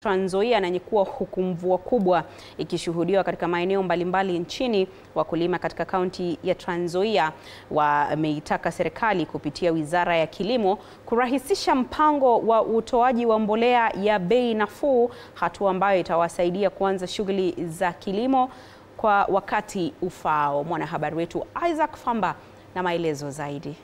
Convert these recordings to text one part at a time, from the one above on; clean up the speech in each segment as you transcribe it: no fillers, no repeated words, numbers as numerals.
Trans Nzoia na nyekuwa huku mvua kubwa ikishuhudiwa katika maeneo mbalimbali nchini. Wakulima katika kaunti ya Trans Nzoia wameitaka serikali kupitia Wizara ya Kilimo kurahisisha mpango wa utoaji wa mbolea ya bei nafuu, hatua ambayo itawasaidia kuanza shughuli za kilimo kwa wakati ufao. Mwanahabari wetu Isaac Famba na maelezo zaidi.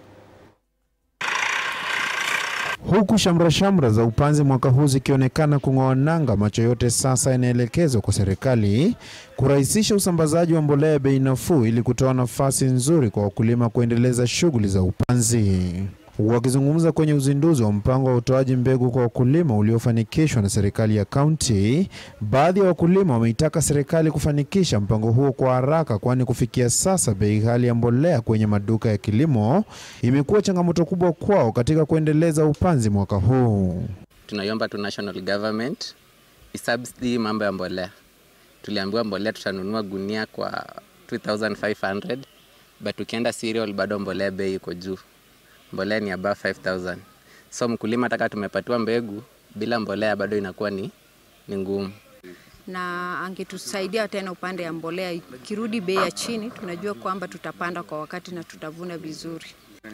Huku shamra za upanzi mwaka huu zikionekana kung'oa nanga, macho yote sasa yanaelekezwa kwa serikali kurahisisha usambazaji wa mbolea ya bei nafuu ili kutoa nafasi nzuri kwa wakulima kuendeleza shughuli za upanzi. Wakizungumza kwenye uzinduzi wa mpango wa utoaji mbegu kwa wakulima uliofanikishwa na serikali ya kaunti, baadhi ya wakulima wameitaka serikali kufanikisha mpango huo kwa haraka, kwani kufikia sasa bei ghali ya mbolea kwenye maduka ya kilimo imekuwa changamoto kubwa kwao katika kuendeleza upanzi mwaka huu. Tunaiomba tu national government isubsidy mambo ya mbolea. Tuliambiwa mbolea tutanunua gunia kwa 2500, but ukienda cereal bado mbolea bei iko juu. Mbolea ni above 5,000. So mkulima taka tumepatiwa mbegu bila mbolea bado inakuwa ni ngumu. Na angetusaidia tena upande ya mbolea, ikirudi bei ya chini tunajua kwamba tutapanda kwa wakati na tutavuna vizuri.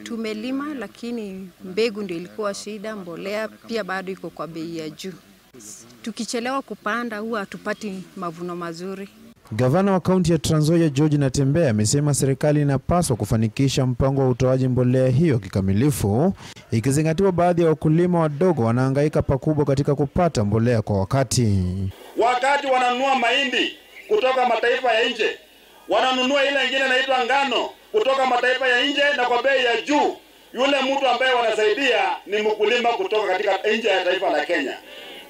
Tumelima lakini mbegu ndio ilikuwa shida, mbolea pia bado iko kwa bei ya juu. Tukichelewa kupanda huwa hatupati mavuno mazuri. Gavana wa kaunti ya Trans Nzoia George Natembeya amesema serikali inapaswa kufanikisha mpango wa utoaji mbolea hiyo kikamilifu, ikizingatiwa baadhi ya wakulima wadogo wanahangaika pakubwa katika kupata mbolea kwa wakati. Wakati wananunua mahindi kutoka mataifa ya nje, wananunua ile nyingine inaitwa ngano kutoka mataifa ya nje na kwa bei ya juu. Yule mtu ambaye wanasaidia ni mkulima kutoka katika nje ya taifa la Kenya.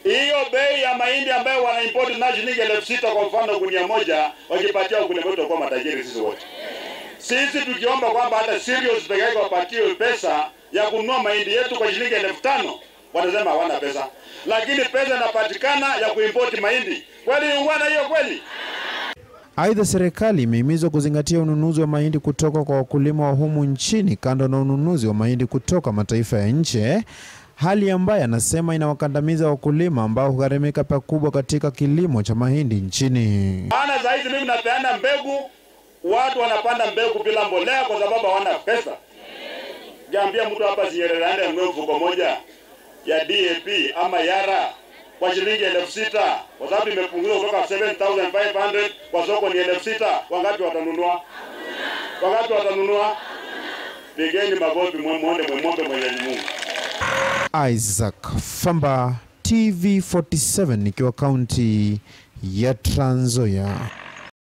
Hiyo bei ya mahindi ambayo wana import na shilingi 6,000 kwa mfano gunia moja, wakipatia wakulima wetu kwa matajiri sisi wote. Sisi tukiomba kwamba hata cereals peke yake wapatiwe pesa ya kununua mahindi yetu kwa shilingi 5,000, wanasema hawana pesa. Lakini pesa inapatikana ya kuimport mahindi. Kweli ungwana hiyo kweli? Aidha, serikali imehimizwa kuzingatia ununuzi wa mahindi kutoka kwa wakulima wa humu nchini kando na ununuzi wa mahindi kutoka mataifa ya nje, hali ambayo anasema inawakandamiza wakulima ambao hugharimika pakubwa katika kilimo cha mahindi nchini. Maana zaidi mimi napeana mbegu, watu wanapanda mbegu bila mbolea kwa sababu hawana pesa. Niambia mtu hapa Sierra nunue mfuko moja ya DAP ama Yara kwa shilingi 6,000, kwa sababu imepunguzwa kutoka 7,500 kwa soko ni 6,000. Wangapi watanunua? Wangapi watanunua? Pigeni magoti muombe Mwenyezi Mungu. Isaac Famba, TV47, nikiwa kaunti ya Trans Nzoia.